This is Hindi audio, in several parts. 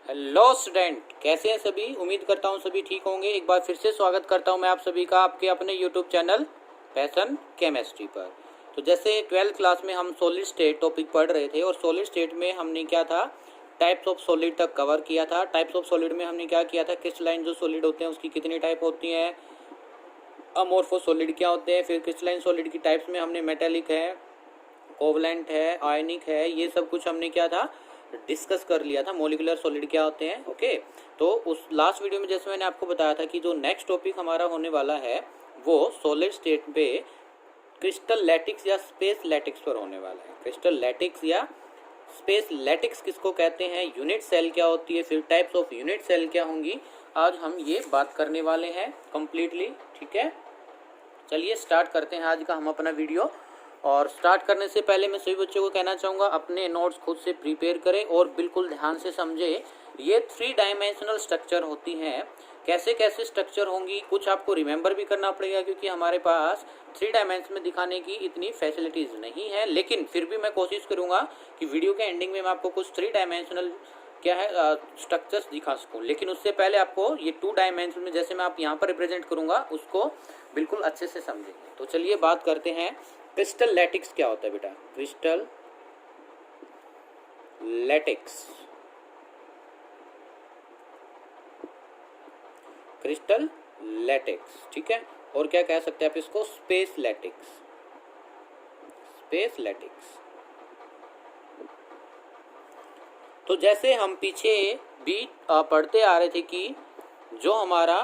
हेलो स्टूडेंट, कैसे हैं सभी। उम्मीद करता हूं सभी ठीक होंगे। एक बार फिर से स्वागत करता हूं मैं आप सभी का आपके अपने यूट्यूब चैनल पैशन केमिस्ट्री पर। तो जैसे 12th क्लास में हम सॉलिड स्टेट टॉपिक पढ़ रहे थे और सॉलिड स्टेट में हमने क्या था, टाइप्स ऑफ सॉलिड तक कवर किया था। टाइप्स ऑफ सॉलिड में हमने क्या किया था, क्रिस्टलाइन जो सॉलिड होते हैं उसकी कितनी टाइप होती हैं, अमोर्फो सॉलिड क्या होते हैं, फिर क्रिस्टलाइन सॉलिड की टाइप्स में हमने मेटेलिक है, कोवलेंट है, आयनिक है, ये सब कुछ हमने क्या था डिस्कस कर लिया था। मॉलिक्यूलर सॉलिड क्या होते हैं। ओके, तो उस लास्ट वीडियो में जैसे मैंने आपको बताया था कि जो नेक्स्ट टॉपिक हमारा होने वाला है वो सॉलिड स्टेट पे क्रिस्टल लैटिक्स या स्पेस लैटिक्स पर होने वाला है। क्रिस्टल लैटिक्स या स्पेस लैटिक्स किसको कहते हैं, यूनिट सेल क्या होती है, फिर टाइप्स ऑफ यूनिट सेल क्या होंगी, आज हम ये बात करने वाले हैं कंप्लीटली। ठीक है, चलिए स्टार्ट करते हैं आज का हम अपना वीडियो। और स्टार्ट करने से पहले मैं सभी बच्चों को कहना चाहूँगा अपने नोट्स खुद से प्रिपेयर करें और बिल्कुल ध्यान से समझें। ये 3 डायमेंशनल स्ट्रक्चर होती हैं। कैसे कैसे स्ट्रक्चर होंगी कुछ आपको रिमेंबर भी करना पड़ेगा, क्योंकि हमारे पास 3 डायमेंशन में दिखाने की इतनी फैसिलिटीज़ नहीं है। लेकिन फिर भी मैं कोशिश करूँगा कि वीडियो के एंडिंग में मैं आपको कुछ 3 डायमेंशनल क्या है स्ट्रक्चर्स दिखा सकूँ। लेकिन उससे पहले आपको ये 2 डायमेंशन में जैसे मैं आप यहाँ पर रिप्रेजेंट करूँगा उसको बिल्कुल अच्छे से समझेंगे। तो चलिए बात करते हैं क्रिस्टल लैटिक्स क्या होता है बेटा। क्रिस्टल लैटिक्स, क्रिस्टल लैटिक्स, ठीक है। और क्या कह सकते हैं आप इसको, स्पेस लैटिक्स, स्पेस लैटिक्स। तो जैसे हम पीछे भी पढ़ते आ रहे थे कि जो हमारा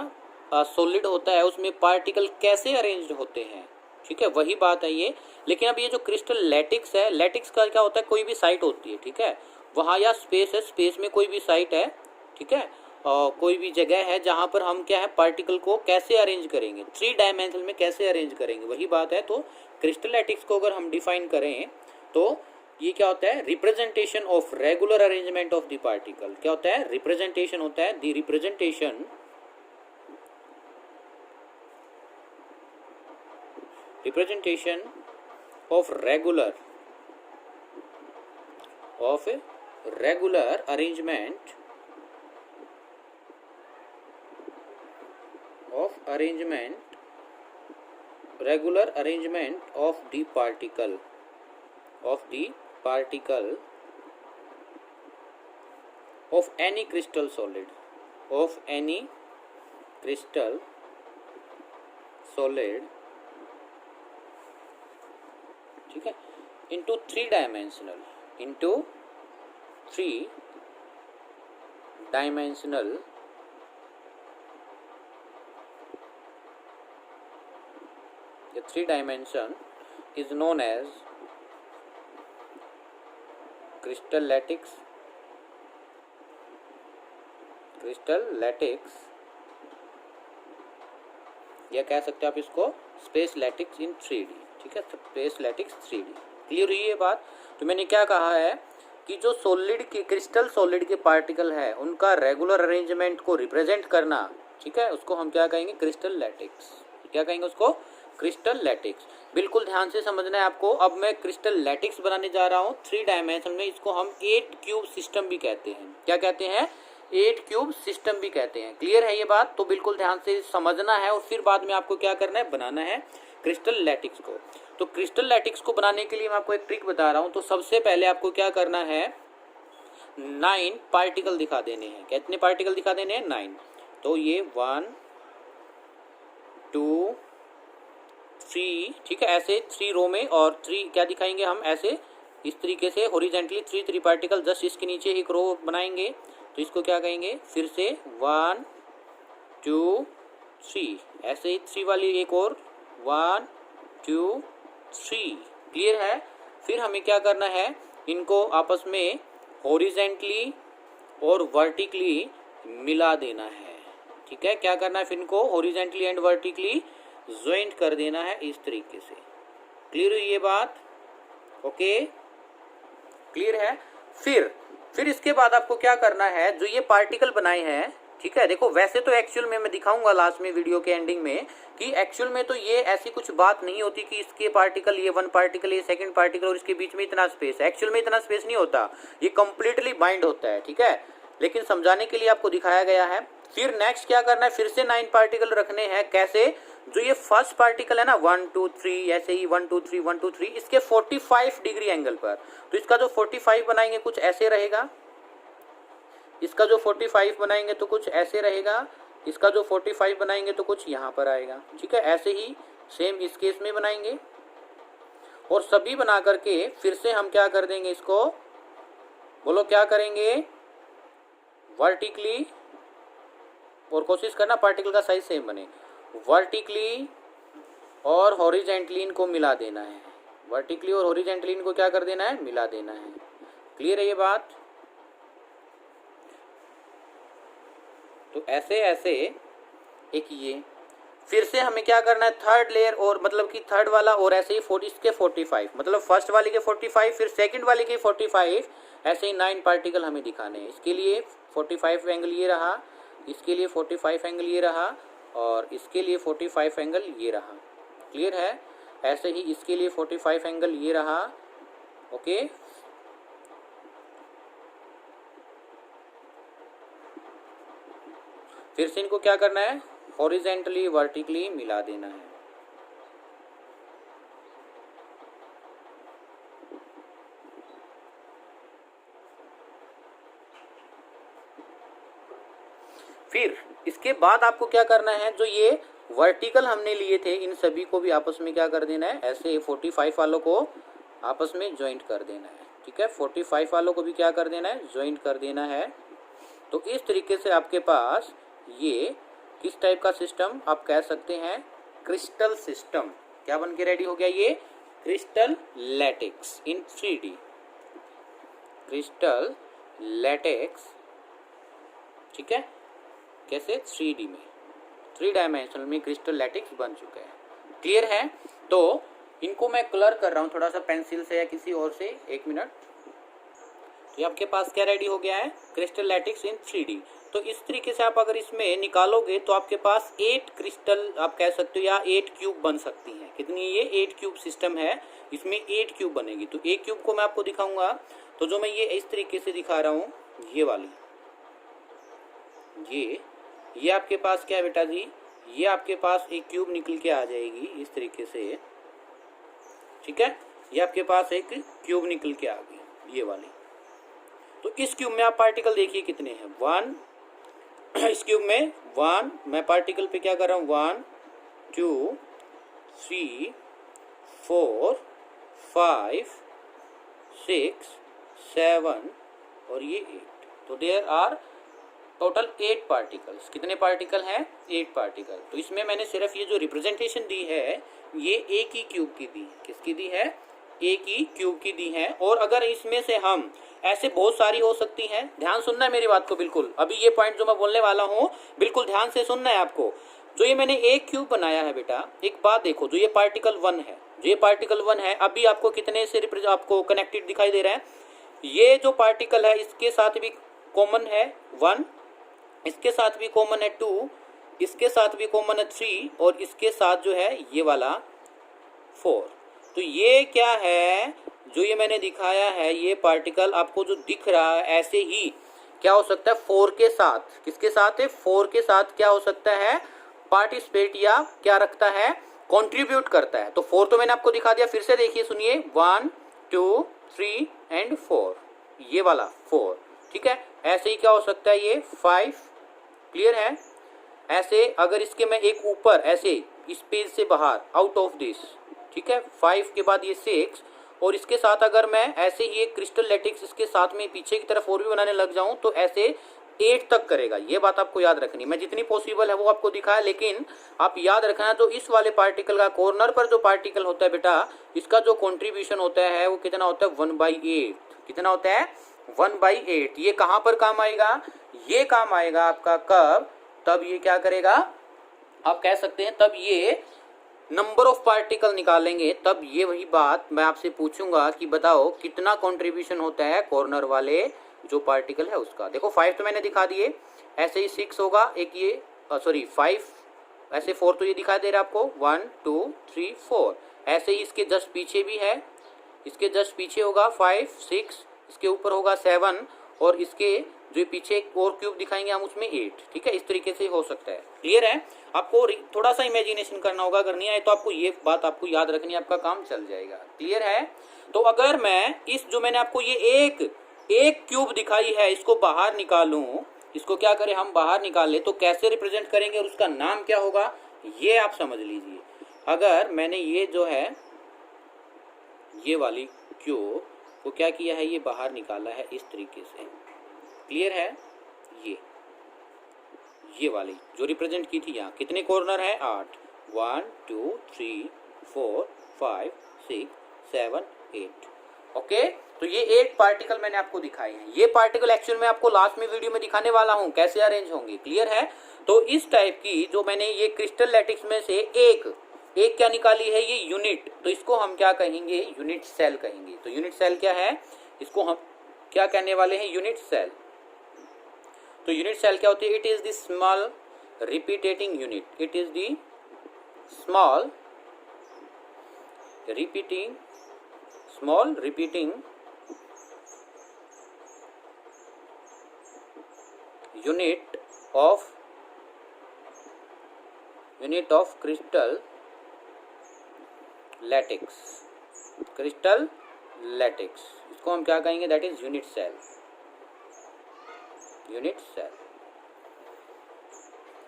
सॉलिड होता है उसमें पार्टिकल कैसे अरेंज्ड होते हैं, ठीक है, वही बात है ये। लेकिन अब ये जो क्रिस्टल लैटिक्स है, लैटिक्स का क्या होता है, कोई भी साइट होती है, ठीक है, वहाँ या स्पेस है, स्पेस में कोई भी साइट है, ठीक है, कोई भी जगह है जहाँ पर हम क्या है पार्टिकल को कैसे अरेंज करेंगे, 3 डायमेंशन में कैसे अरेंज करेंगे, वही बात है। तो क्रिस्टल लैटिक्स को अगर हम डिफाइन करें तो ये क्या होता है, representation of regular arrangement of the particle. क्या होता है, रिप्रेजेंटेशन होता है, the representation of regular arrangement of the particle of any crystal solid, ठीक है, into 3 dimensional the 3 dimension is known as crystal lattice, या कह सकते हैं आप इसको स्पेस लैटिक्स इन 3D, ठीक है, स्पेस लैटिक्स 3D। क्लियर हुई ये बात। तो मैंने क्या कहा है कि जो सॉलिड के क्रिस्टल सॉलिड के पार्टिकल है उनका रेगुलर अरेंजमेंट को रिप्रेजेंट करना, ठीक है, उसको हम क्या कहेंगे, क्रिस्टल लैटिक्स। क्या कहेंगे उसको, क्रिस्टल लैटिक्स। बिल्कुल ध्यान से समझना है आपको। अब मैं क्रिस्टल लैटिक्स बनाने जा रहा हूँ 3 डायमेंशन में। इसको हम 8 क्यूब सिस्टम भी कहते हैं। क्या कहते हैं, 8 क्यूब सिस्टम भी कहते हैं। क्लियर है ये बात। तो बिल्कुल ध्यान से समझना है और फिर बाद में आपको क्या करना है, बनाना है क्रिस्टल लैटिक्स को। तो क्रिस्टल लैटिक्स को बनाने के लिए मैं आपको एक ट्रिक बता रहा हूँ। तो सबसे पहले आपको क्या करना है, 9 पार्टिकल दिखा देने हैं। कितने पार्टिकल दिखा देने हैं, 9। तो ये 1 2 3, ठीक है, ऐसे 3 रो में, और 3 क्या दिखाएंगे हम, ऐसे इस तरीके से हॉरिजॉन्टली 3 पार्टिकल, जस्ट इसके नीचे एक रो बनाएंगे। तो इसको क्या कहेंगे, फिर से 1 2 3, ऐसे ही 3 वाली एक और 1 2 3। क्लियर है। फिर हमें क्या करना है, इनको आपस में हॉरिजॉन्टली और वर्टिकली मिला देना है, ठीक है। क्या करना है, फिर इनको हॉरिजॉन्टली एंड वर्टिकली ज्वाइंट कर देना है इस तरीके से। क्लियर हुई ये बात, ओके, क्लियर है। फिर इसके बाद आपको क्या करना है, जो ये पार्टिकल बनाए हैं, ठीक है, देखो वैसे तो एक्चुअल में मैं दिखाऊंगा लास्ट में वीडियो के एंडिंग में कि एक्चुअल में तो ये ऐसी कुछ बात नहीं होती कि इसके पार्टिकल, ये 1 पार्टिकल, ये 2nd पार्टिकल और इसके बीच में इतना स्पेस है। एक्चुअल में इतना स्पेस नहीं होता, ये कंप्लीटली बाइंड होता है, ठीक है। लेकिन समझाने के लिए आपको दिखाया गया है। फिर नेक्स्ट क्या करना है, फिर से 9 पार्टिकल रखने हैं। कैसे, जो ये फर्स्ट पार्टिकल है ना 1 2 3, ऐसे ही 1 2 3 1 2 3, इसके 45 डिग्री एंगल पर। तो इसका जो 45 बनाएंगे कुछ ऐसे रहेगा, इसका जो 45 बनाएंगे तो कुछ ऐसे रहेगा, इसका जो 45 बनाएंगे तो कुछ यहाँ पर आएगा। ठीक है, ऐसे ही सेम इस केस में बनाएंगे और सभी बना करके फिर से हम क्या कर देंगे, इसको बोलो क्या करेंगे, वर्टिकली, और कोशिश करना पार्टिकल का साइज सेम बने, वर्टिकली और हॉरिजेंटली इनको मिला देना है। वर्टिकली और हॉरिजेंटली इनको क्या कर देना है, मिला देना है। क्लियर है ये बात? तो ऐसे ऐसे एक ये, फिर से हमें क्या करना है, थर्ड लेयर और मतलब कि थर्ड वाला और ऐसे ही 40 इसके 45, मतलब फर्स्ट वाले के 45, फिर सेकंड वाले के 45, ऐसे ही 9 पार्टिकल हमें दिखाने हैं। इसके लिए 45 एंगल ये रहा, इसके लिए 45 एंगल ये रहा और इसके लिए 45 एंगल ये रहा। क्लियर है? ऐसे ही इसके लिए 45 एंगल ये रहा। ओके, फिर से इनको क्या करना है, हॉरिजेंटली वर्टिकली मिला देना है। फिर इसके बाद आपको क्या करना है, जो ये वर्टिकल हमने लिए थे इन सभी को भी आपस में क्या कर देना है, ऐसे 45 वालों को आपस में ज्वाइंट कर देना है। ठीक है, 45 वालों को भी क्या कर देना है, ज्वाइंट कर देना है। तो इस तरीके से आपके पास ये किस टाइप का सिस्टम आप कह सकते हैं, क्रिस्टल सिस्टम क्या बन के रेडी हो गया, ये क्रिस्टल लैटेक्स इन 3D, क्रिस्टल लैटेक्स। ठीक है, कैसे, 3D में, 3 डायमेंशनल में क्रिस्टल लैटेक्स बन चुका है। क्लियर है? तो इनको मैं कलर कर रहा हूँ थोड़ा सा पेंसिल से या किसी और से, 1 मिनट। ये आपके पास क्या रेडी हो गया है, क्रिस्टल लैटेक्स इन 3D। तो इस तरीके से आप अगर इसमें निकालोगे तो आपके पास 8 क्रिस्टल आप कह सकते हो या 8 क्यूब बन सकती हैं। कितनी, ये 8 क्यूब सिस्टम है, इसमें 8 क्यूब बनेगी। तो एक क्यूब को मैं आपको दिखाऊंगा, तो जो मैं ये इस तरीके से दिखा रहा हूँ, ये वाली, ये आपके पास क्या है बेटा जी, ये आपके पास एक क्यूब निकल के आ जाएगी इस तरीके से। ठीक है, ये आपके पास एक क्यूब निकल के आ गई, ये वाली। तो इस क्यूब में आप पार्टिकल देखिए कितने हैं, 1, इस क्यूब में 1, मैं पार्टिकल पे क्या कर रहा हूँ, 1 2 3 4 5 6 7 और ये 8। तो देयर आर टोटल 8 पार्टिकल्स। कितने पार्टिकल हैं, 8 पार्टिकल। तो इसमें मैंने सिर्फ ये जो रिप्रेजेंटेशन दी है ये एक ही क्यूब की दी है। किसकी दी है, एक ही क्यूब की दी है। और अगर इसमें से हम ऐसे बहुत सारी हो सकती हैं, ध्यान सुनना है मेरी बात को बिल्कुल, अभी ये पॉइंट जो मैं बोलने वाला हूँ बिल्कुल ध्यान से सुनना है आपको। जो ये मैंने एक क्यूब बनाया है बेटा, एक बात देखो, जो ये पार्टिकल 1 है, जो ये पार्टिकल 1 है, अभी आपको कितने से आपको कनेक्टेड दिखाई दे रहा है, ये जो पार्टिकल है इसके साथ भी कॉमन है 1, इसके साथ भी कॉमन है 2, इसके साथ भी कॉमन है 3 और इसके साथ जो है ये वाला 4। तो ये क्या है, जो ये मैंने दिखाया है, ये पार्टिकल आपको जो दिख रहा है ऐसे ही क्या हो सकता है, 4 के साथ, किसके साथ है, 4 के साथ क्या हो सकता है, पार्टिसिपेट या क्या रखता है, कंट्रीब्यूट करता है। तो 4 तो मैंने आपको दिखा दिया, फिर से देखिए सुनिए, 1 2 3 एंड 4, ये वाला 4। ठीक है, ऐसे ही क्या हो सकता है, ये 5। क्लियर है? ऐसे अगर इसके मैं एक ऊपर ऐसे इस पेज से बाहर, आउट ऑफ दिस, ठीक है, 5 के बाद ये 6 और इसके साथ अगर मैं ऐसे ही एक क्रिस्टल लैटेक्स इसके साथ में पीछे की तरफ और भी बनाने लग जाऊं तो ऐसे 8 तक करेगा। ये बात आपको याद रखनी, मैं जितनी पॉसिबल है वो आपको दिखाया, लेकिन आप याद रखना जो इस वाले पार्टिकल का कॉर्नर पर जो पार्टिकल होता है बेटा, इसका जो कॉन्ट्रीब्यूशन होता है वो कितना होता है, 1/8। कितना होता है, 1/8। ये कहाँ पर काम आएगा, ये काम आएगा आपका कब, तब ये क्या करेगा, आप कह सकते हैं तब ये नंबर ऑफ पार्टिकल निकालेंगे, तब ये वही बात मैं आपसे पूछूंगा कि बताओ कितना कंट्रीब्यूशन होता है कॉर्नर वाले जो पार्टिकल है उसका। देखो 5 तो मैंने दिखा दिए, ऐसे ही 6 होगा, एक ये 5, ऐसे 4 तो ये दिखा दे रहा है आपको, 1 2 3 4। ऐसे ही इसके जस्ट पीछे भी है, इसके जस्ट पीछे होगा 5 6, इसके ऊपर होगा 7 और इसके जो पीछे एक और क्यूब दिखाएंगे हम उसमें 8, ठीक है। इस तरीके से हो सकता है। क्लियर है? आपको थोड़ा सा इमेजिनेशन करना होगा, अगर नहीं आए तो आपको ये बात आपको याद रखनी है, आपका काम चल जाएगा। क्लियर है? तो अगर मैं इस जो मैंने आपको ये एक क्यूब दिखाई है इसको बाहर निकालूं, इसको क्या करें हम बाहर निकाल ले, तो कैसे रिप्रेजेंट करेंगे और उसका नाम क्या होगा ये आप समझ लीजिए। अगर मैंने ये जो है ये वाली क्यूब को क्या किया है, ये बाहर निकाला है इस तरीके से। क्लियर है? ये वाली जो रिप्रेजेंट की थी, यहाँ कितने कॉर्नर है 8, 1 2 3 4 5 6 7 8। ओके, तो ये 8 पार्टिकल मैंने आपको दिखाए हैं। ये पार्टिकल एक्चुअल में आपको लास्ट में वीडियो में दिखाने वाला हूँ कैसे अरेंज होंगे। क्लियर है? तो इस टाइप की जो मैंने ये क्रिस्टल लैटिक्स में से एक क्या निकाली है, ये यूनिट, तो इसको हम क्या कहेंगे, यूनिट सेल कहेंगे। तो यूनिट सेल क्या है, इसको हम क्या कहने वाले हैं, यूनिट सेल। तो यूनिट सेल क्या होती है, it is the small repeating unit, it is the small repeating unit of crystal lattice, इसको हम क्या कहेंगे, दैट इज यूनिट सेल।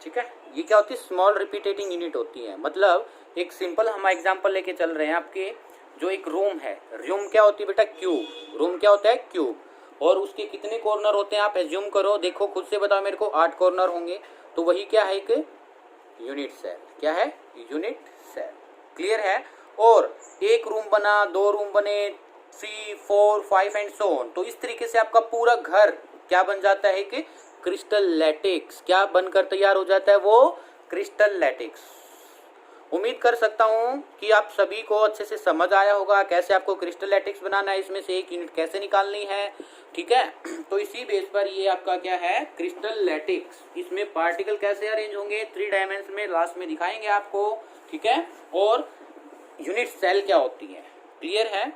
ठीक है, ये क्या होती है, स्मॉल रिपीटेटिंग यूनिट होती है। मतलब एक सिंपल हम एग्जांपल लेके चल रहे हैं, आपके जो एक रूम है, रूम क्या होती है बेटा, क्यूब। रूम क्या होता है, क्यूब। और उसके कितने कॉर्नर होते हैं आप एज्यूम करो, देखो खुद से बताओ मेरे को, 8 कॉर्नर होंगे। तो वही क्या है, एक यूनिट सेल। क्या है, यूनिट सेल। क्लियर है? और एक रूम बना, 2 रूम बने, 3 4 5 एंड सो ऑन। तो इस तरीके से आपका पूरा घर क्या बन जाता है कि क्रिस्टल लैटिक्स। क्या बनकर तैयार हो जाता है, वो क्रिस्टल लैटिक्स। उम्मीद कर सकता हूं कि आप सभी को अच्छे से समझ आया होगा कैसे आपको क्रिस्टल लैटिक्स बनाना है, इसमें से एक यूनिट कैसे निकालनी है। ठीक है, तो इसी बेस पर ये आपका क्या है, क्रिस्टल लैटिक्स। इसमें पार्टिकल कैसे अरेंज होंगे 3 डायमेंशन में लास्ट में दिखाएंगे आपको। ठीक है, और यूनिट सेल क्या होती है। क्लियर है?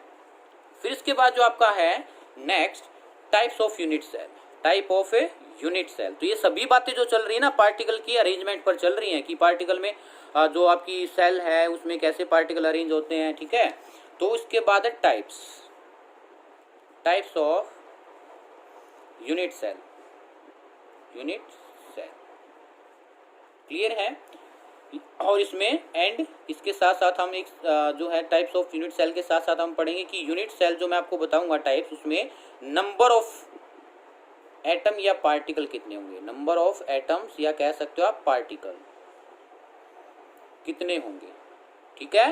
फिर इसके बाद जो आपका है next, types of unit cell. Type of a unit cell. तो ये सभी बातें जो चल रही है ना पार्टिकल की अरेंजमेंट पर चल रही हैं, कि पार्टिकल में जो आपकी सेल है उसमें कैसे पार्टिकल अरेंज होते हैं। ठीक है, तो इसके बाद है types of unit cell. Clear है? और इसमें एंड इसके साथ साथ हम एक जो है टाइप्स ऑफ यूनिट सेल के साथ साथ हम पढ़ेंगे कि यूनिट सेल जो मैं आपको बताऊंगा टाइप्स, उसमें नंबर ऑफ एटम या पार्टिकल कितने होंगे। नंबर ऑफ एटम्स या कह सकते हो आप पार्टिकल कितने होंगे। ठीक है,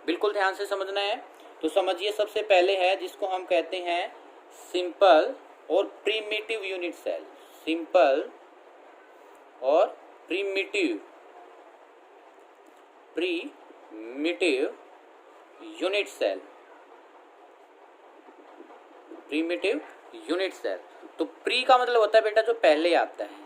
बिल्कुल ध्यान से समझना है। तो समझिए, सबसे पहले है जिसको हम कहते हैं सिंपल और प्रिमिटिव यूनिट सेल। सिंपल और primitive unit cell. Primitive unit cell. तो प्री का मतलब होता है बेटा जो पहले आता है,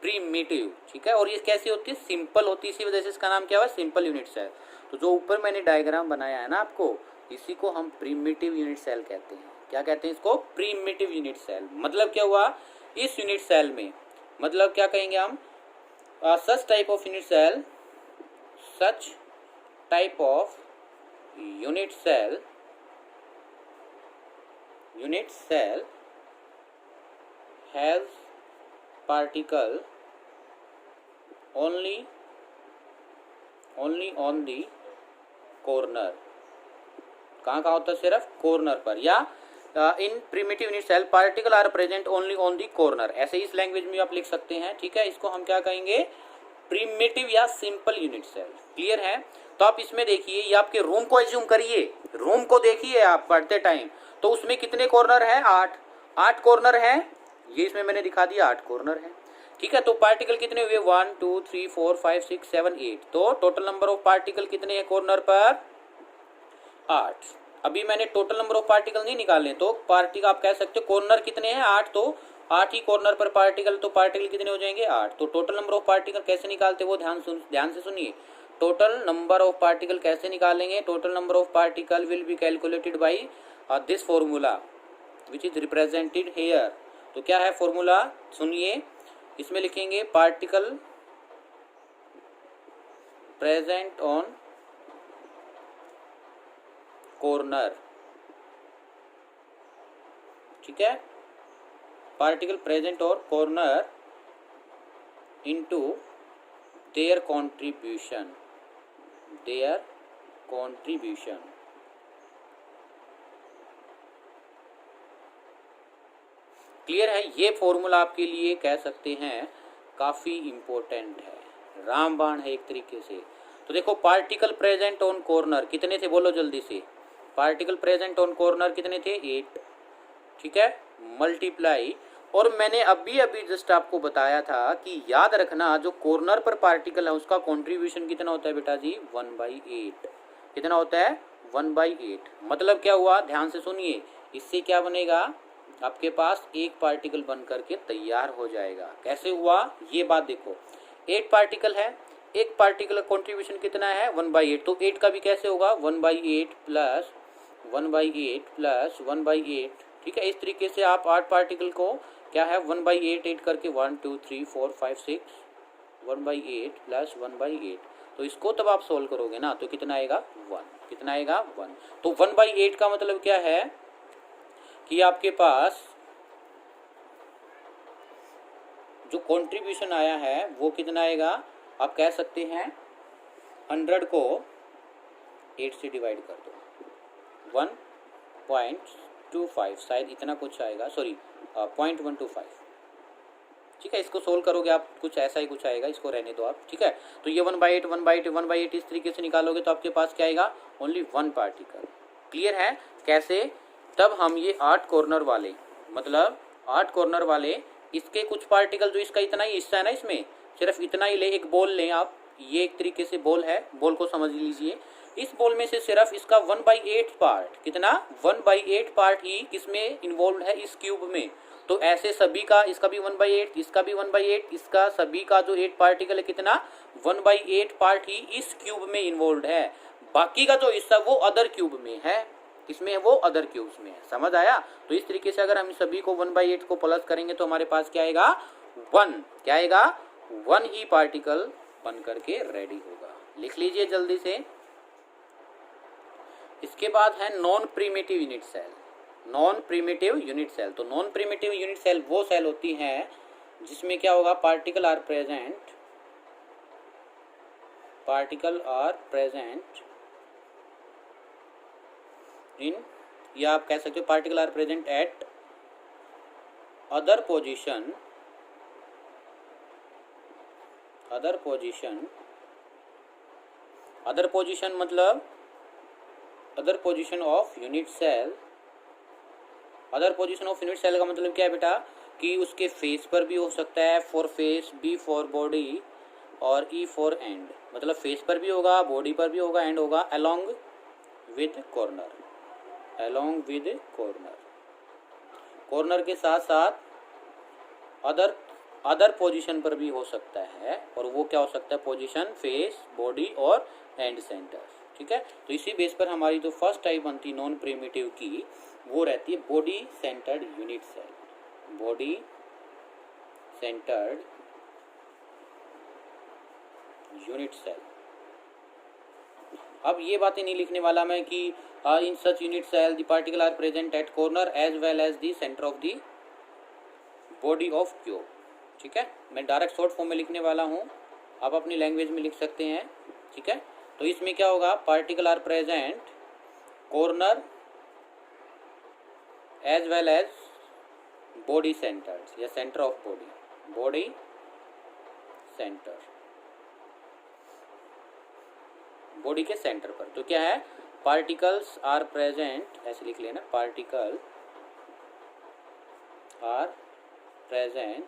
प्रिमिटिव। ठीक है, और ये कैसी होती है, सिंपल होती है, इसी वजह से इसका नाम क्या हुआ, सिंपल यूनिट सेल। तो जो ऊपर मैंने डायग्राम बनाया है ना आपको, इसी को हम प्रिमिटिव यूनिट सेल कहते हैं। क्या कहते हैं इसको, प्रिमिटिव यूनिट सेल। मतलब क्या हुआ, इस यूनिट सेल में, मतलब क्या कहेंगे हम, such type of unit cell, such type of unit cell has particle only on the corner। कहाँ होता है, सिर्फ कॉर्नर पर। या in primitive unit cell particle are present only on the corner. ऐसे इस लैंग्वेज में आप लिख सकते हैं। ठीक है, इसको हम क्या कहेंगे, प्रिमिटिव या सिंपल यूनिट सेल। क्लियर है? तो आप इसमें देखिए, ये आपके रूम को एज्यूम करिए, रूम को देखिए आप पढ़ते टाइम, तो उसमें कितने कॉर्नर है, 8 कॉर्नर है। ये इसमें मैंने दिखा दिया 8 कॉर्नर है। ठीक है, तो पार्टिकल कितने हुए, 1 2 3 4 5 6 7 8। तो टोटल नंबर ऑफ पार्टिकल कितने हैं कॉर्नर पर, 8। अभी मैंने टोटल नंबर ऑफ पार्टिकल नहीं निकाले, तो पार्टिकल आप कह सकते हो कॉर्नर कितने हैं, 8। तो 8 ही कॉर्नर पर पार्टिकल, तो पार्टिकल कितने हो जाएंगे, 8। तो टोटल नंबर ऑफ पार्टिकल कैसे निकालते वो ध्यान से सुनिए। टोटल नंबर ऑफ पार्टिकल कैसे निकालेंगे, total number of particle will be calculated by this formula which is represented here। तो क्या है फॉर्मूला, सुनिए, इसमें लिखेंगे पार्टिकल प्रेजेंट ऑन कॉर्नर, ठीक है, पार्टिकल प्रेजेंट और corner into their contribution, there contribution. Clear है? ये फॉर्मूला आपके लिए कह सकते हैं काफी इंपॉर्टेंट है, रामबाण है एक तरीके से। तो देखो पार्टिकल प्रेजेंट ऑन कॉर्नर कितने थे, बोलो जल्दी से, पार्टिकल प्रेजेंट ऑन कॉर्नर कितने थे, 8, ठीक है, मल्टीप्लाई, और मैंने अभी अभी जस्ट आपको बताया था कि याद रखना जो कॉर्नर पर पार्टिकल है उसका कंट्रीब्यूशन कितना होता है बेटा जी, 1/8। कितना होता है, 1/8। मतलब क्या हुआ, ध्यान से सुनिए, इससे क्या बनेगा, आपके पास एक पार्टिकल बन करके तैयार हो जाएगा। कैसे हुआ ये बात देखो, 8 पार्टिकल है, एक पार्टिकल कंट्रीब्यूशन कितना है, 1/8, तो 8 का भी कैसे होगा, 1/8 प्लस 1/8 प्लस 1/8, ठीक है। इस तरीके से आप 8 पार्टिकल को क्या है 1/8 8 करके 1 2 3 4 5 6 1/8 प्लस 1/8, तो इसको तब आप सोल्व करोगे ना तो कितना आएगा 1, कितना आएगा 1। तो 1/8 का मतलब क्या है कि आपके पास जो कंट्रीब्यूशन आया है वो कितना आएगा, आप कह सकते हैं 100 को 8 से डिवाइड कर दो, 1.25 शायद इतना कुछ आएगा, सॉरी 0.125, ठीक है। इसको सोल्व करोगे आप कुछ ऐसा ही कुछ आएगा, इसको रहने दो आप, ठीक है। तो ये 1/8 1/8 1/8 इस तरीके से निकालोगे तो आपके पास क्या आएगा, ओनली 1 पार्टिकल। क्लियर है? कैसे, तब हम ये 8 कॉर्नर वाले, मतलब 8 कॉर्नर वाले, इसके कुछ पार्टिकल जो इसका इतना ही हिस्सा है ना, इसमें सिर्फ इतना ही ले, एक बॉल लें आप, ये एक तरीके से बॉल है, बॉल को समझ लीजिए, इस बॉल में से सिर्फ इसका 1/8 पार्ट, कितना 1/8 पार्ट ही किसमें इन्वॉल्व है, इस क्यूब में। तो ऐसे सभी का, इसका भी 1/8, इसका भी 1/8, इसका सभी का जो 8 पार्टिकल है कितना 1/8 पार्ट ही इस क्यूब में इन्वॉल्व है। बाकी का जो हिस्सा वो अदर क्यूब में है, इसमें वो अदर क्यूब्स में है। समझ आया? तो इस तरीके से अगर हम सभी को 1/8 को प्लस करेंगे तो हमारे पास क्या आएगा 1, क्या आएगा 1 ही पार्टिकल बन करके रेडी होगा। लिख लीजिए जल्दी से। इसके बाद है non primitive unit cell, non primitive unit cell. तो नॉन प्रिमिटिव यूनिट सेल वो सेल होती हैं जिसमें क्या होगा, particle are present, particle are present in, या आप कह सकते हो particle are present at other position, other position, other position मतलब other position of unit cell. Other position of unit cell का मतलब क्या है बेटा, कि उसके फेस पर भी हो सकता है, for face, B for body और ई फॉर एंड, मतलब फेस पर भी होगा, बॉडी पर भी होगा, एंड होगा, along with corner, along with corner, corner के साथ साथ अदर पोजीशन पर भी हो सकता है, और वो क्या हो सकता है, पोजीशन, फेस, बॉडी और एंड सेंटर, ठीक है। तो इसी बेस पर हमारी जो फर्स्ट टाइप बनती है नॉन प्रिमिटिव की, वो रहती है body centred unit cell, body centred unit cell. अब ये बातें नहीं लिखने वाला मैं कि in such unit cell the particle are present at corner as well as the centre of the body of cube, ठीक है। मैं डायरेक्ट शॉर्ट फॉर्म में लिखने वाला हूँ, आप अपनी लैंग्वेज में लिख सकते हैं, ठीक है। तो इसमें क्या होगा, particle are present corner as well as body centre या centre of body, body centre, body के सेंटर पर। तो क्या है, पार्टिकल्स आर प्रेजेंट, ऐसे लिख लेना, particle are present,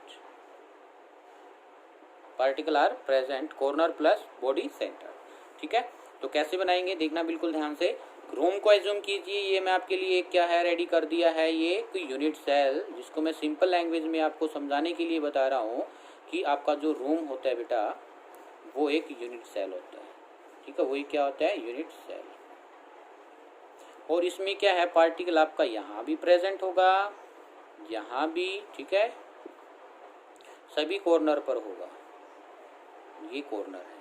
particle are present corner plus body centre, ठीक है। तो कैसे बनाएंगे देखना बिल्कुल ध्यान से। रूम को एज्यूम कीजिए, ये मैं आपके लिए क्या है रेडी कर दिया है, ये कोई यूनिट सेल, जिसको मैं सिंपल लैंग्वेज में आपको समझाने के लिए बता रहा हूँ कि आपका जो रूम होता है बेटा वो एक यूनिट सेल होता है, ठीक है, वही क्या होता है, यूनिट सेल। और इसमें क्या है, पार्टिकल आपका यहाँ भी प्रेजेंट होगा, यहाँ भी, ठीक है, सभी कॉर्नर पर होगा, ये कॉर्नर है।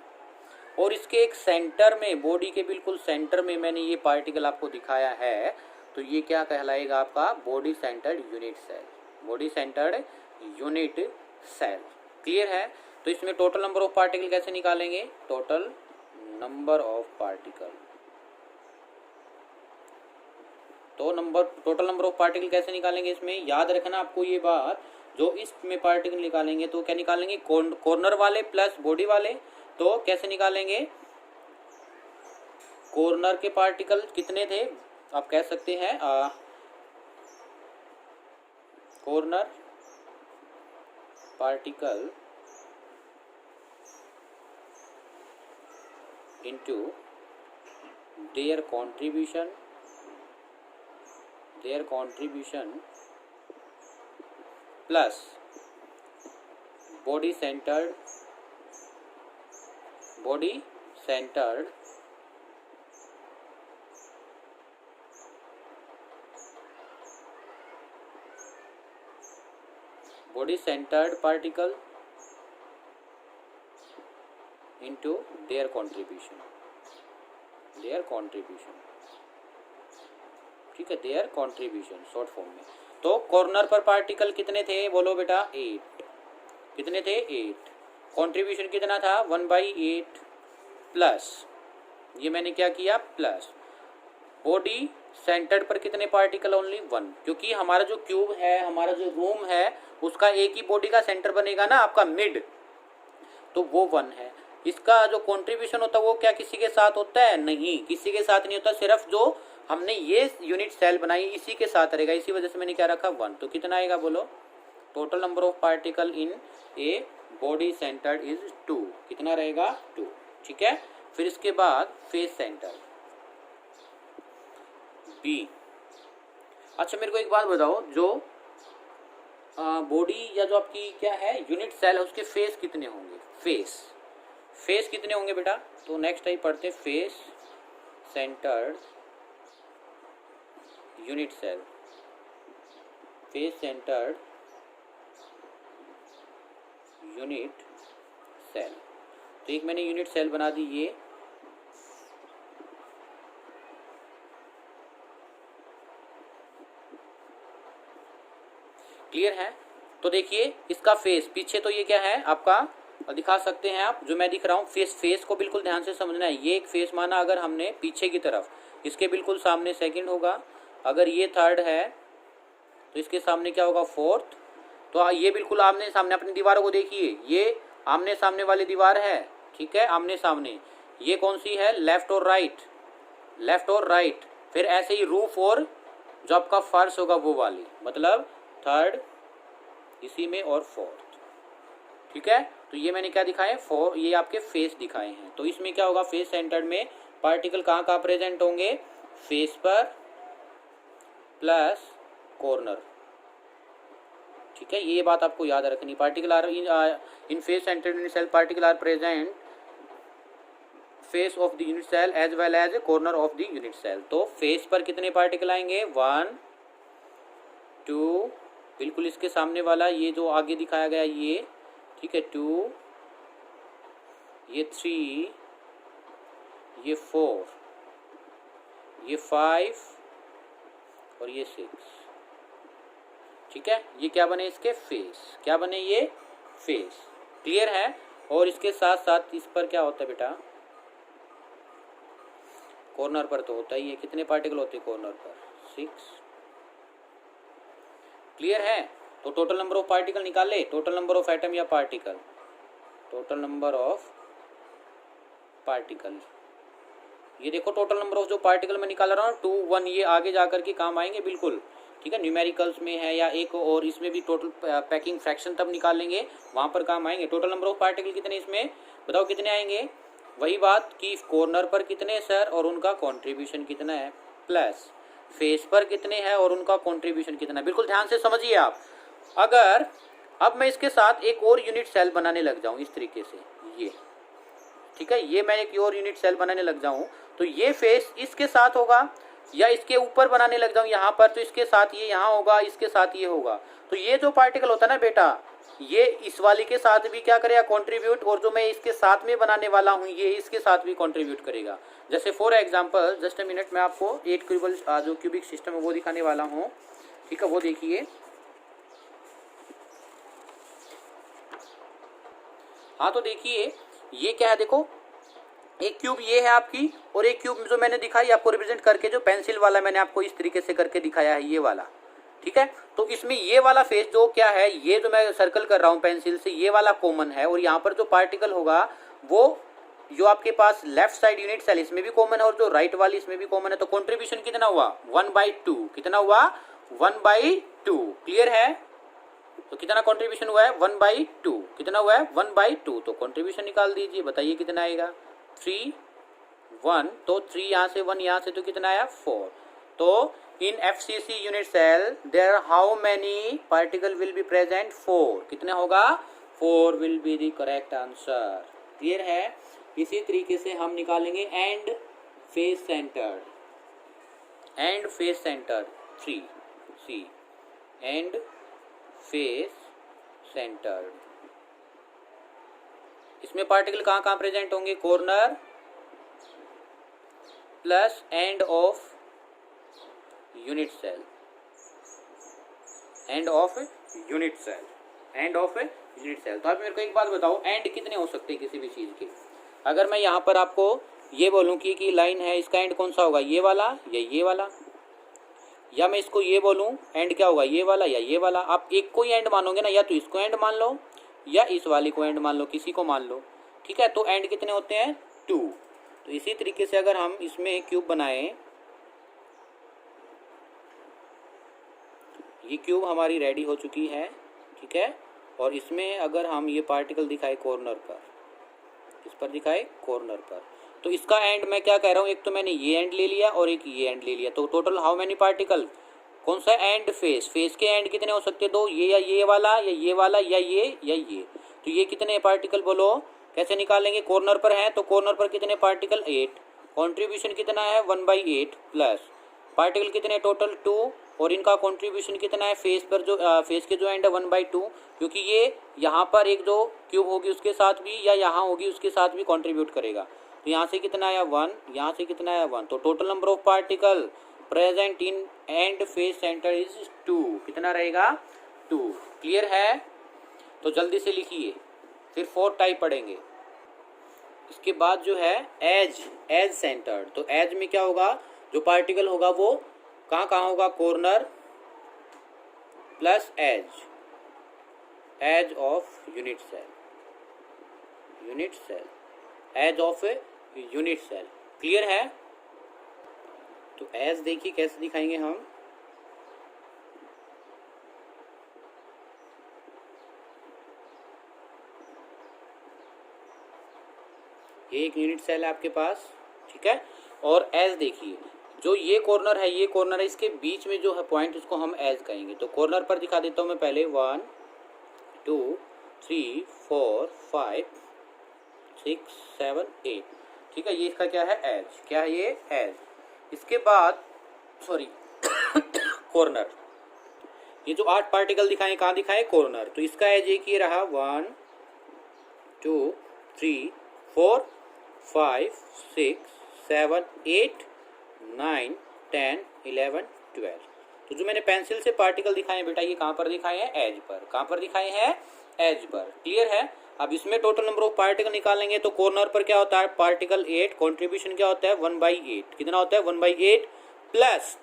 और इसके एक सेंटर में, बॉडी के बिल्कुल सेंटर में मैंने ये पार्टिकल आपको दिखाया है, तो ये क्या कहलाएगा आपका body centred unit cell, body centred unit cell. Clear है? तो इसमें टोटल नंबर ऑफ पार्टिकल कैसे निकालेंगे? टोटल नंबर ऑफ पार्टिकल, तो टोटल नंबर ऑफ पार्टिकल कैसे निकालेंगे? इसमें याद रखना आपको ये बात, जो इसमें पार्टिकल निकालेंगे तो क्या निकालेंगे? कॉर्नर वाले प्लस बॉडी वाले। तो कैसे निकालेंगे? कॉर्नर के पार्टिकल कितने थे आप कह सकते हैं, corner particle into their contribution plus body centered particle into their contribution, ठीक है, their contribution शॉर्ट फॉर्म में। तो कॉर्नर पर पार्टिकल कितने थे बोलो बेटा? 8। कितने थे? 8। कंट्रीब्यूशन कितना था? 1/8 प्लस, ये मैंने क्या किया? प्लस बॉडी सेंटर्ड पर कितने पार्टिकल? ओनली 1, क्योंकि हमारा जो क्यूब है, हमारा जो रूम है, उसका एक ही बॉडी का सेंटर बनेगा ना आपका मिड, तो वो 1 है। इसका जो कंट्रीब्यूशन होता है वो क्या किसी के साथ होता है? नहीं, किसी के साथ नहीं होता, सिर्फ जो हमने ये यूनिट सेल बनाई इसी के साथ रहेगा, इसी वजह से मैंने क्या रखा? 1। तो कितना आएगा बोलो? Total number of particle in a body centred is 2। कितना रहेगा? 2। ठीक है, फिर इसके बाद फेस सेंटर बी। अच्छा मेरे को एक बात बताओ, जो बॉडी या जो आपकी क्या है यूनिट सेल है, उसके फेस कितने होंगे? फेस कितने होंगे बेटा? तो नेक्स्ट टाइप पढ़ते हैं face centred unit cell, face centred unit cell. तो एक मैंने यूनिट सेल बना दी ये, क्लियर है? तो देखिए इसका फेस पीछे, तो ये क्या है आपका, दिखा सकते हैं आप, जो मैं दिख रहा हूँ फेस को बिल्कुल ध्यान से समझना है। ये एक फेस माना अगर हमने पीछे की तरफ, इसके बिल्कुल सामने सेकंड होगा, अगर ये थर्ड है तो इसके सामने क्या होगा? फोर्थ। तो ये बिल्कुल आमने सामने, अपनी दीवारों को देखिए, ये आमने सामने वाली दीवार है, ठीक है, आमने सामने। ये कौन सी है? लेफ्ट और राइट। फिर ऐसे ही रूफ और जो आपका फर्श होगा वो वाली, मतलब थर्ड इसी में और फोर्थ। ठीक है, तो ये मैंने क्या दिखाया? ये आपके फेस दिखाए हैं। तो इसमें क्या होगा? फेस सेंटर्ड में पार्टिकल कहाँ प्रेजेंट होंगे? फेस पर प्लस कॉर्नर। ठीक है, ये बात आपको याद रखनी। Particle are in face centred unit cell, particle are present face of the unit cell as well as corner of the unit cell. तो फेस पर कितने पार्टिकल आएंगे? 1 2, बिल्कुल इसके सामने वाला ये जो आगे दिखाया गया ये, ठीक है, 2, ये 3, ये 4, ये 5 और ये 6। ठीक है, ये क्या बने? इसके फेस। क्या बने? ये फेस। क्लियर है? और इसके साथ साथ इस पर क्या होता है बेटा? कॉर्नर पर तो होता ही है। कितने पार्टिकल होते हैं कॉर्नर पर? 6। क्लियर है? तो टोटल नंबर ऑफ पार्टिकल निकाले, टोटल नंबर ऑफ एटम या particle? Total number of particle. ये देखो टोटल नंबर ऑफ जो पार्टिकल मैं निकाल रहा हूँ 2 1, ये आगे जाकर के काम आएंगे बिल्कुल। ठीक है, न्यूमेरिकल्स में है या एक और इसमें भी टोटल पैकिंग फ्रैक्शन तब निकालेंगे, वहाँ पर काम आएंगे। टोटल नंबर ऑफ पार्टिकल कितने इसमें बताओ कितने आएंगे? वही बात कि कॉर्नर पर कितने सर और उनका कॉन्ट्रीब्यूशन कितना है, प्लस फेस पर कितने हैं और उनका कॉन्ट्रीब्यूशन कितना है। बिल्कुल ध्यान से समझिए आप। अगर अब मैं इसके साथ एक और यूनिट सेल बनाने लग जाऊँ इस तरीके से, ये ठीक है, ये मैं एक और यूनिट सेल बनाने लग जाऊँ, तो ये फेस इसके साथ होगा, या इसके ऊपर बनाने लग जाऊं यहाँ पर, तो इसके साथ ये यहाँ होगा, इसके साथ ये होगा। तो ये जो पार्टिकल होता है ना बेटा, ये इस वाली के साथ भी क्या करेगा, कंट्रीब्यूट, और जो मैं इसके साथ में बनाने वाला हूँ ये इसके साथ भी कंट्रीब्यूट करेगा। जैसे for example, just a minute, मैं आपको 8 क्यूबल जो क्यूबिक सिस्टम है वो दिखाने वाला हूँ, ठीक है, वो देखिए। हाँ तो देखिए ये क्या है, देखो एक क्यूब ये है आपकी, और एक क्यूब जो मैंने दिखाई आपको रिप्रेजेंट करके, जो पेंसिल वाला मैंने आपको इस तरीके से करके दिखाया है, ये वाला, ठीक है। तो इसमें ये वाला फेस जो क्या है, ये जो मैं सर्कल कर रहा हूँ पेंसिल से, ये वाला कॉमन है, और यहाँ पर जो पार्टिकल होगा वो जो आपके पास लेफ्ट साइड यूनिट सेल इसमें भी कॉमन है, और जो राइट वाली इसमें भी कॉमन है। तो कॉन्ट्रीब्यूशन कितना हुआ, 1/2, कितना हुआ, 1/2, क्लियर है। तो कितना कंट्रीब्यूशन हुआ है, 1/2, कितना हुआ है, 1/2। तो कंट्रीब्यूशन निकाल दीजिए, बताइए कितना आएगा, 3, 1, तो 3 यहाँ से 1 यहाँ से, तो कितना आया, 4। तो in FCC unit cell there how many particle will be present, 4, कितना होगा, 4 will be the correct answer, clear है। इसी तरीके से हम निकालेंगे end face centred, end face centred 3C, end face centred. इसमें पार्टिकल कहाँ कहाँ प्रेजेंट होंगे, corner plus end of unit cell, end of unit cell, end of unit cell. तो आप मेरे को एक बात बताओ, एंड कितने हो सकते हैं किसी भी चीज के। अगर मैं यहाँ पर आपको ये बोलूँ कि लाइन है, इसका एंड कौन सा होगा, ये वाला या ये वाला, या मैं इसको ये बोलूँ एंड क्या होगा, ये वाला या ये वाला। आप एक को ही एंड मानोगे ना, या तो इसको एंड मान लो या इस वाले को एंड मान लो, किसी को मान लो, ठीक है। तो एंड कितने होते हैं, 2। तो इसी तरीके से अगर हम इसमें क्यूब बनाएं, ये क्यूब हमारी रेडी हो चुकी है, ठीक है। और इसमें अगर हम ये पार्टिकल दिखाए कॉर्नर पर, इस पर दिखाए कॉर्नर पर, तो इसका एंड मैं क्या कह रहा हूँ, एक तो मैंने ये एंड ले लिया और एक ये एंड ले लिया। तो टोटल हाउ मेनी पार्टिकल, कौन सा एंड, फेस, फेस के एंड कितने हो सकते हैं, 2, ये या ये वाला या ये वाला या ये या ये। तो ये कितने पार्टिकल बोलो, कैसे निकालेंगे, कॉर्नर पर है तो कॉर्नर पर कितने पार्टिकल, 8। कॉन्ट्रीब्यूशन कितना है, 1/8 प्लस पार्टिकल कितने टोटल, 2, और इनका कंट्रीब्यूशन कितना है, फेस पर जो फेस के जो एंड है 1/2, क्योंकि ये यहाँ पर एक जो क्यूब होगी उसके साथ भी, या यहाँ होगी उसके साथ भी कंट्रीब्यूट करेगा। तो यहाँ से कितना आया, 1, यहाँ से कितना आया, 1। तो total number of particle present in and face centre is 2, कितना रहेगा, 2, क्लियर है। तो जल्दी से लिखिए, फिर 4 टाइप पढ़ेंगे। इसके बाद जो है एज सेंटर्ड। तो एज में क्या होगा, जो पार्टिकल होगा वो कहाँ कहाँ होगा, corner plus edge, edge of unit cell, unit cell, edge of unit cell, clear है। तो एज देखिए कैसे दिखाएंगे हम, ये एक यूनिट सेल है आपके पास, ठीक है। और एज देखिए, जो ये कॉर्नर है, ये कॉर्नर है, इसके बीच में जो है पॉइंट, उसको हम एज कहेंगे। तो कॉर्नर पर दिखा देता हूँ मैं पहले, 1 2 3 4 5 6 7 8, ठीक है। ये इसका क्या है, एज, क्या है ये, एज। इसके बाद सॉरी कॉर्नर, ये जो 8 पार्टिकल दिखाएं, कहाँ दिखाए, कॉर्नर। तो इसका एज एक ही रहा, 1 2 3 4 5 6 7 8 9 10 11 12। तो जो मैंने पेंसिल से पार्टिकल दिखाए हैं बेटा, ये कहाँ पर दिखाए हैं, एज पर। कहाँ पर दिखाए हैं, एज पर, क्लियर है। अब इसमें टोटल नंबर ऑफ पार्टिकल निकालेंगे, तो कॉर्नर पर क्या होता है, पार्टिकल 8, कंट्रीब्यूशन क्या होता है, 1/8, कितना होता है, 1/8 प्लस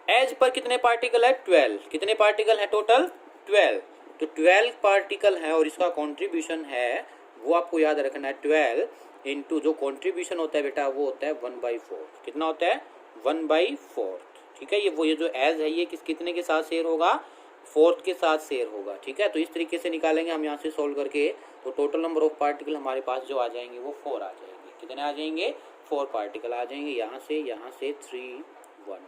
एज पर कितने पार्टिकल है, 12, कितने पार्टिकल है टोटल, 12। तो 12 पार्टिकल है, और इसका कंट्रीब्यूशन है वो आपको याद रखना है, 12 इंटू जो कंट्रीब्यूशन होता है बेटा वो होता है 1/4, कितना होता है, 1/4, ठीक है। ये जो एज है ये कितने के साथ शेयर होगा, 4 के साथ शेयर होगा, ठीक है। तो इस तरीके से निकालेंगे हम यहाँ से सोल्व करके। तो टोटल नंबर ऑफ पार्टिकल हमारे पास जो आ जाएंगे वो 4 आ जाएंगे, कितने आ जाएंगे, 4 पार्टिकल आ जाएंगे, यहाँ से 3 1।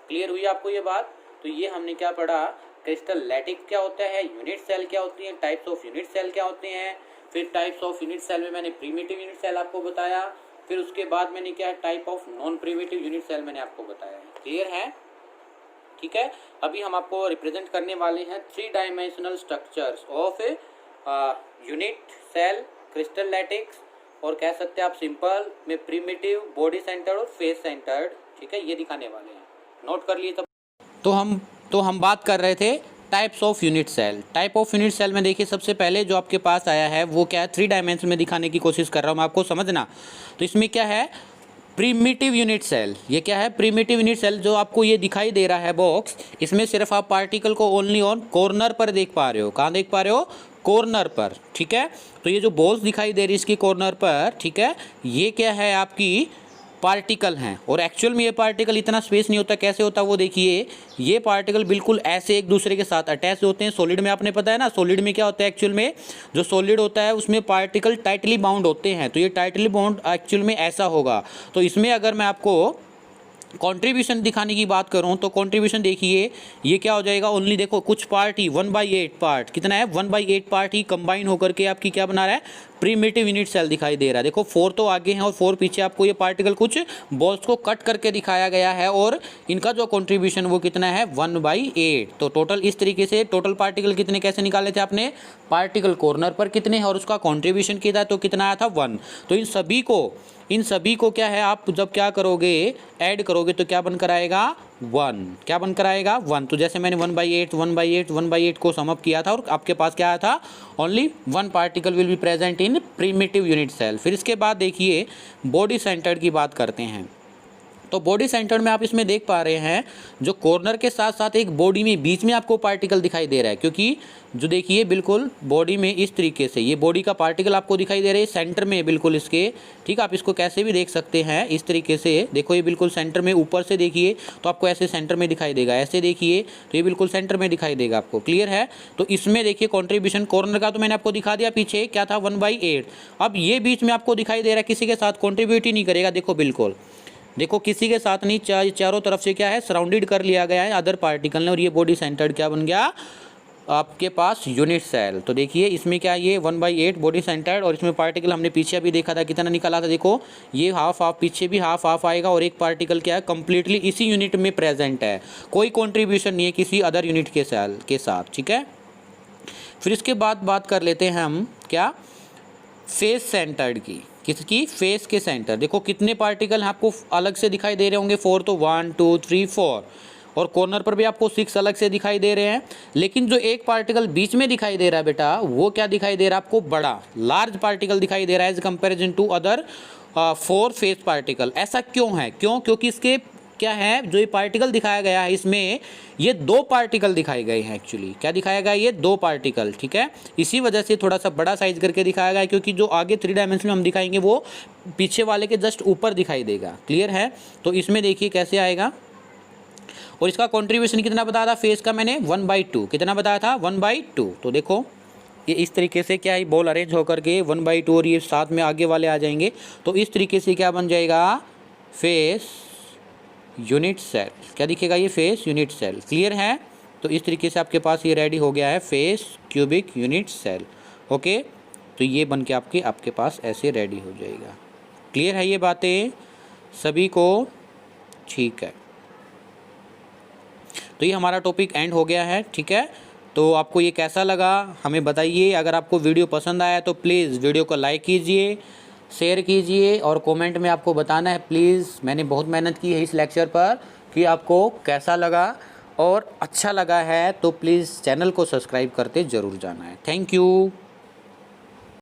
क्लियर हुई आपको ये बात। तो ये हमने क्या पढ़ा, क्रिस्टल लैटिस क्या होता है, यूनिट सेल क्या होती है, टाइप्स ऑफ यूनिट सेल क्या होते हैं। फिर टाइप्स ऑफ यूनिट सेल में मैंने प्रीमिटिव यूनिट सेल आपको बताया, फिर उसके बाद मैंने क्या है type of non primitive unit cell मैंने आपको बताया है। क्लियर है? ठीक है, अभी हम आपको रिप्रेजेंट करने वाले हैं 3 dimensional structures of unit cell, crystal lattices, और कह सकते हैं आप सिंपल में प्रिमिटिव, बॉडी सेंटर्ड और फेस सेंटर्ड। ठीक है, ये दिखाने वाले हैं, नोट कर लिए सब। तो हम बात कर रहे थे types of unit cell. Type of unit cell में देखिए सबसे पहले जो आपके पास आया है वो क्या है, 3 डायमेंशन में दिखाने की कोशिश कर रहा हूँ मैं आपको, समझना। तो इसमें क्या है, प्रिमिटिव यूनिट सेल। ये क्या है, प्रिमिटिव यूनिट सेल। जो आपको ये दिखाई दे रहा है बॉक्स, इसमें सिर्फ आप पार्टिकल को ओनली ऑन कॉर्नर पर देख पा रहे हो। कहाँ देख पा रहे हो? कॉर्नर पर। ठीक है, तो ये जो बॉल्स दिखाई दे रही है इसकी कॉर्नर पर, ठीक है, ये क्या है आपकी पार्टिकल हैं। और एक्चुअल में ये पार्टिकल इतना स्पेस नहीं होता। कैसे होता है वो देखिए, ये पार्टिकल बिल्कुल ऐसे एक दूसरे के साथ अटैच होते हैं। सॉलिड में आपने पता है ना, सॉलिड में क्या होता है, एक्चुअल में जो सॉलिड होता है उसमें पार्टिकल टाइटली बाउंड होते हैं। तो ये टाइटली बाउंड एक्चुअल में ऐसा होगा। तो इसमें अगर मैं आपको कंट्रीब्यूशन दिखाने की बात करूं तो कंट्रीब्यूशन देखिए, ये क्या हो जाएगा, ओनली देखो कुछ पार्ट ही 1/8 पार्ट, कितना है 1/8 पार्ट ही कंबाइन होकर के आपकी क्या बना रहा है, प्रिमिटिव यूनिट सेल दिखाई दे रहा है। देखो 4 तो आगे हैं और 4 पीछे। आपको ये पार्टिकल कुछ बॉल्स को कट करके दिखाया गया है और इनका जो कंट्रीब्यूशन वो कितना है 1/8। तो टोटल इस तरीके से टोटल पार्टिकल कितने कैसे निकाले थे आपने, पार्टिकल कॉर्नर पर कितने हैं और उसका कंट्रीब्यूशन कितना, तो कितना आया था 1। तो इन सभी को क्या है, आप जब क्या करोगे, ऐड करोगे तो क्या बनकर आएगा 1। क्या बनकर आएगा 1। तो जैसे मैंने 1/8 को सम अप किया था और आपके पास क्या आया था, only 1 particle will be present in primitive unit cell. फिर इसके बाद देखिए बॉडी सेंटर्ड की बात करते हैं। तो बॉडी सेंटर्ड में आप इसमें देख पा रहे हैं जो कॉर्नर के साथ साथ एक बॉडी में बीच में आपको पार्टिकल दिखाई दे रहा है, क्योंकि जो देखिए बिल्कुल बॉडी में इस तरीके से ये बॉडी का पार्टिकल आपको दिखाई दे रहा है सेंटर में बिल्कुल इसके। ठीक, आप इसको कैसे भी देख सकते हैं इस तरीके से। देखो ये बिल्कुल सेंटर में, ऊपर से देखिए तो आपको ऐसे सेंटर में दिखाई देगा, ऐसे देखिए तो ये बिल्कुल सेंटर में दिखाई देगा आपको। क्लियर है? तो इसमें देखिए कॉन्ट्रीब्यूशन कॉर्नर का तो मैंने आपको दिखा दिया, पीछे क्या था 1/8। अब ये बीच में आपको दिखाई दे रहा है, किसी के साथ कॉन्ट्रीब्यूट ही नहीं करेगा। देखो बिल्कुल, देखो किसी के साथ नहीं, चारों तरफ से क्या है सराउंडेड कर लिया गया है अदर पार्टिकल ने, और ये बॉडी सेंटर्ड क्या बन गया आपके पास यूनिट सेल। तो देखिए इसमें क्या, ये 1/8 बॉडी सेंटर्ड, और इसमें पार्टिकल हमने पीछे अभी देखा था कितना निकाला था। देखो ये हाफ पीछे भी हाफ आएगा, और एक पार्टिकल क्या है कंप्लीटली इसी यूनिट में प्रेजेंट है, कोई कॉन्ट्रीब्यूशन नहीं है किसी अदर यूनिट के सेल के साथ। ठीक है, फिर इसके बाद बात कर लेते हैं हम क्या, फेस सेंटर्ड की। किसकी? फेस के सेंटर। देखो कितने पार्टिकल आपको अलग से दिखाई दे रहे होंगे, 4 तो 1 2 3 4, और कॉर्नर पर भी आपको 6 अलग से दिखाई दे रहे हैं। लेकिन जो एक पार्टिकल बीच में दिखाई दे रहा है बेटा, वो क्या दिखाई दे रहा है आपको, बड़ा लार्ज पार्टिकल दिखाई दे रहा है as comparison to other 4 face particle. ऐसा क्यों है? क्योंकि इसके क्या है, जो ये पार्टिकल दिखाया गया है इसमें ये 2 पार्टिकल दिखाए गए हैं। एक्चुअली क्या दिखाया गया, ये 2 पार्टिकल। ठीक है, इसी वजह से थोड़ा सा बड़ा साइज करके दिखाया गया है, क्योंकि जो आगे 3 डायमेंशन में हम दिखाएंगे वो पीछे वाले के जस्ट ऊपर दिखाई देगा। क्लियर है? तो इसमें देखिए कैसे आएगा, और इसका कॉन्ट्रीब्यूशन कितना बताया था फेस का मैंने, 1/2। कितना बताया था, 1/2। तो देखो ये इस तरीके से क्या है, बॉल अरेंज होकर के 1/2 और ये साथ में आगे वाले आ जाएंगे। तो इस तरीके से क्या बन जाएगा, फेस यूनिट सेल। क्या दिखेगा, ये फेस यूनिट सेल। क्लियर है? तो इस तरीके से आपके पास ये रेडी हो गया है face cubic unit cell. Okay, तो ये बन के आपके पास ऐसे रेडी हो जाएगा। क्लियर है ये बातें सभी को? ठीक है, तो ये हमारा टॉपिक एंड हो गया है। ठीक है, तो आपको ये कैसा लगा हमें बताइए। अगर आपको वीडियो पसंद आया तो प्लीज़ वीडियो को लाइक कीजिए, शेयर कीजिए, और कमेंट में आपको बताना है प्लीज़। मैंने बहुत मेहनत की है इस लेक्चर पर कि आपको कैसा लगा, और अच्छा लगा है तो प्लीज़ चैनल को सब्सक्राइब करते ज़रूर जाना है। Thank you.